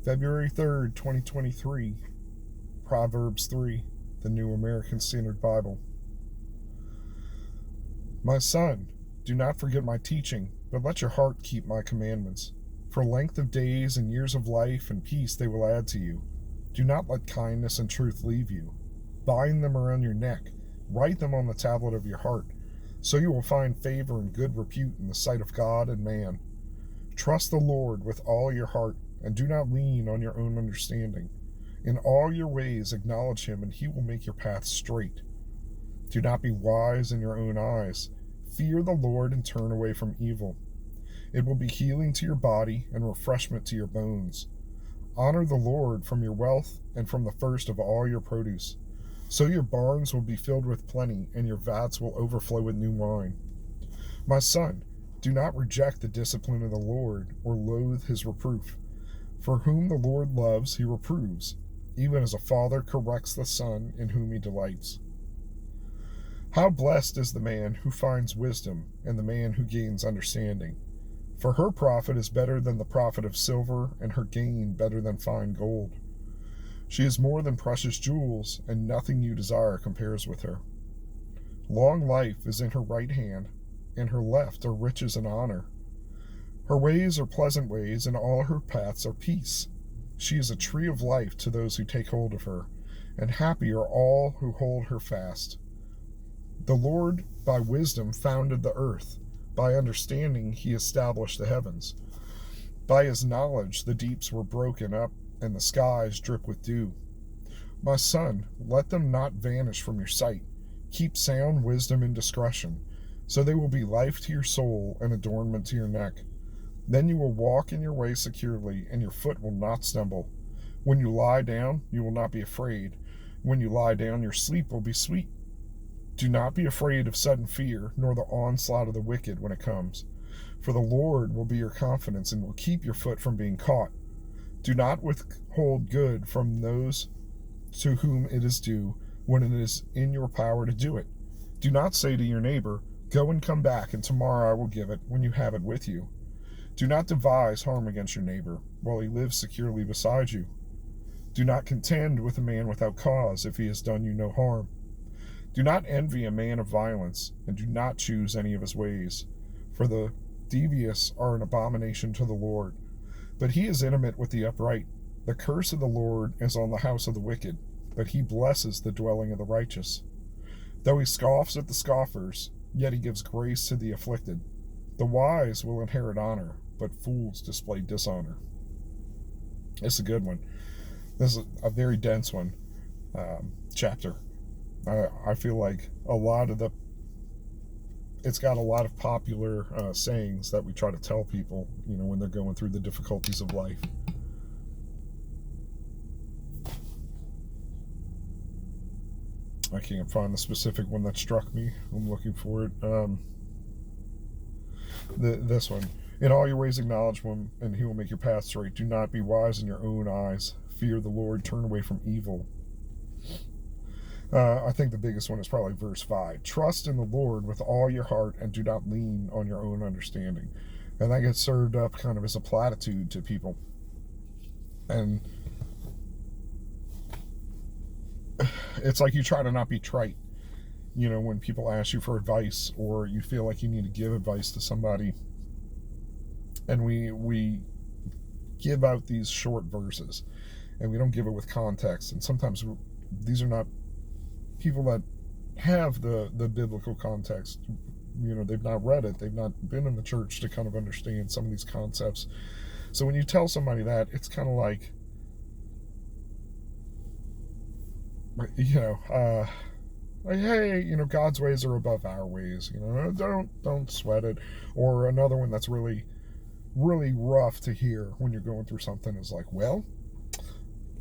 February 3rd, 2023, Proverbs 3, the New American Standard Bible. My son, do not forget my teaching, but let your heart keep my commandments. For length of days and years of life and peace they will add to you. Do not let kindness and truth leave you. Bind them around your neck, write them on the tablet of your heart, so you will find favor and good repute in the sight of God and man. Trust the Lord with all your heart, and do not lean on your own understanding. In all your ways acknowledge him, and he will make your path straight. Do not be wise in your own eyes. Fear the Lord and turn away from evil. It will be healing to your body and refreshment to your bones. Honor the Lord from your wealth and from the first of all your produce. So your barns will be filled with plenty, and your vats will overflow with new wine. My son, do not reject the discipline of the Lord or loathe his reproof. For whom the Lord loves, he reproves, even as a father corrects the son in whom he delights. How blessed is the man who finds wisdom, and the man who gains understanding. For her profit is better than the profit of silver, and her gain better than fine gold. She is more than precious jewels, and nothing you desire compares with her. Long life is in her right hand, in her left are riches and honor. Her ways are pleasant ways, and all her paths are peace. She is a tree of life to those who take hold of her, and happy are all who hold her fast. The Lord by wisdom founded the earth. By understanding he established the heavens. By his knowledge the deeps were broken up, and the skies drip with dew. My son, let them not vanish from your sight. Keep sound wisdom and discretion, so they will be life to your soul and adornment to your neck. Then you will walk in your way securely, and your foot will not stumble. When you lie down, you will not be afraid. When you lie down, your sleep will be sweet. Do not be afraid of sudden fear, nor the onslaught of the wicked when it comes. For the Lord will be your confidence and will keep your foot from being caught. Do not withhold good from those to whom it is due, when it is in your power to do it. Do not say to your neighbor, "Go and come back, and tomorrow I will give it," when you have it with you. Do not devise harm against your neighbor, while he lives securely beside you. Do not contend with a man without cause, if he has done you no harm. Do not envy a man of violence, and do not choose any of his ways. For the devious are an abomination to the Lord, but he is intimate with the upright. The curse of the Lord is on the house of the wicked, but he blesses the dwelling of the righteous. Though he scoffs at the scoffers, yet he gives grace to the afflicted. The wise will inherit honor, but fools display dishonor. This is a good one. This is a very dense one, chapter. I feel like it's got a lot of popular sayings that we try to tell people, when they're going through the difficulties of life. I can't find the specific one that struck me. I'm looking for it. This one. In all your ways acknowledge him, and he will make your path straight. Do not be wise in your own eyes. Fear the Lord. Turn away from evil. I think the biggest one is probably verse 5. Trust in the Lord with all your heart, and do not lean on your own understanding. And that gets served up kind of as a platitude to people. And it's like you try to not be trite. When people ask you for advice, or you feel like you need to give advice to somebody, and we give out these short verses, and we don't give it with context. And sometimes these are not people that have the biblical context. They've not read it. They've not been in the church to kind of understand some of these concepts. So when you tell somebody that, it's kind of like, hey, God's ways are above our ways. Don't sweat it. Or another one that's really, really rough to hear when you're going through something is like, well,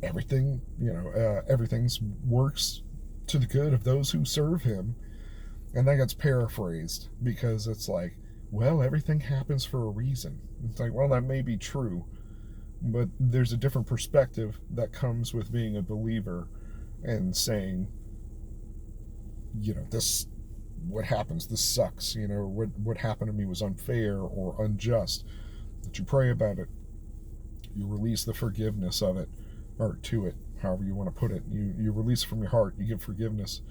everything's works to the good of those who serve him. And that gets paraphrased, because it's like, well, everything happens for a reason. It's like, well, that may be true, but there's a different perspective that comes with being a believer and saying, this, what happens, this sucks, what happened to me was unfair or unjust. That you pray about it, You release the forgiveness of it, or to it, however you want to put it. You release it from your heart. You give forgiveness,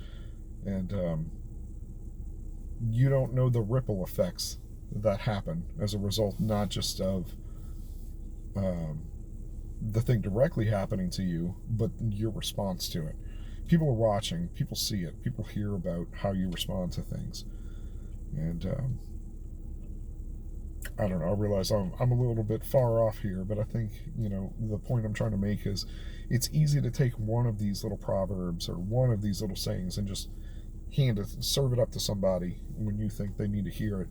and you don't know the ripple effects that happen as a result, not just of the thing directly happening to you, but your response to it. People are watching, people see it, people hear about how you respond to things. And I don't know, I realize I'm a little bit far off here, but I think, the point I'm trying to make is it's easy to take one of these little proverbs or one of these little sayings and just serve it up to somebody when you think they need to hear it.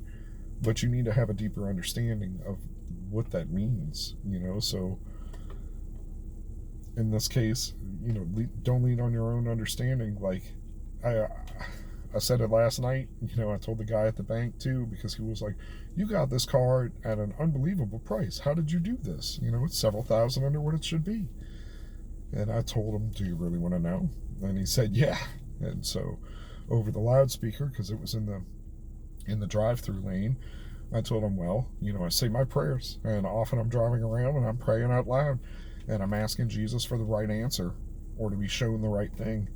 But you need to have a deeper understanding of what that means, so in this case, don't lean on your own understanding. Like I said it last night, I told the guy at the bank too, because he was like, you got this car at an unbelievable price. How did you do this? It's several thousand under what it should be. And I told him, do you really want to know? And he said, yeah. And so over the loudspeaker, because it was in the drive-through lane, I told him, well, I say my prayers, and often I'm driving around and I'm praying out loud, and I'm asking Jesus for the right answer or to be shown the right thing.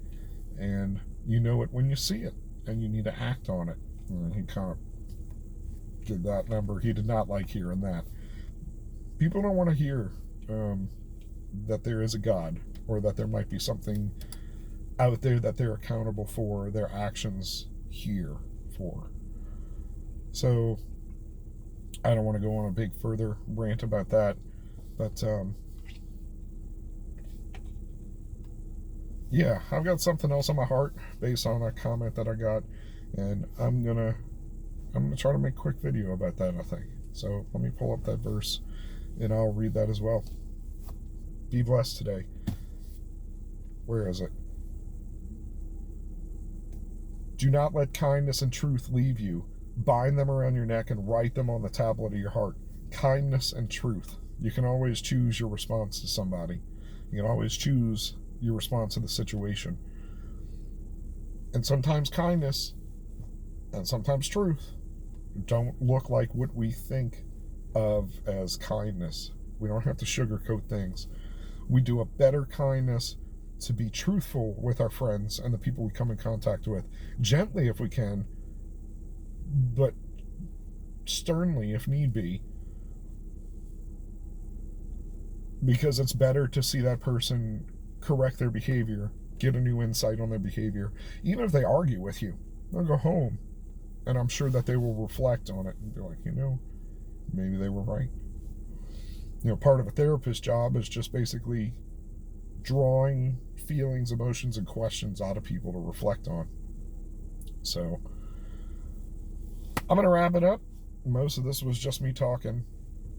And you know it when you see it, and you need to act on it. And he kind of did that number. He did not like hearing that. People don't want to hear that there is a God, or that there might be something out there that they're accountable for their actions here for. So I don't want to go on a big further rant about that, but yeah, I've got something else on my heart based on a comment that I got, and I'm gonna try to make a quick video about that, I think. So let me pull up that verse and I'll read that as well. Be blessed today. Where is it? Do not let kindness and truth leave you. Bind them around your neck and write them on the tablet of your heart. Kindness and truth. You can always choose your response to somebody. You can always choose your response to the situation. And sometimes kindness and sometimes truth don't look like what we think of as kindness. We don't have to sugarcoat things. We do a better kindness to be truthful with our friends and the people we come in contact with, gently if we can, but sternly if need be, because it's better to see that person correct their behavior, get a new insight on their behavior. Even if they argue with you, they'll go home, and I'm sure that they will reflect on it and be like, maybe they were right. Part of a therapist's job is just basically drawing feelings, emotions, and questions out of people to reflect on. So I'm going to wrap it up. Most of this was just me talking.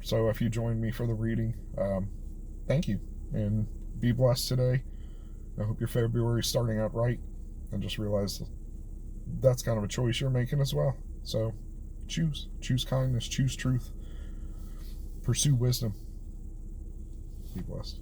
So if you joined me for the reading, thank you, and be blessed today. I hope your February is starting out right, and just realize that's kind of a choice you're making as well. So choose kindness, choose truth, pursue wisdom. Be blessed.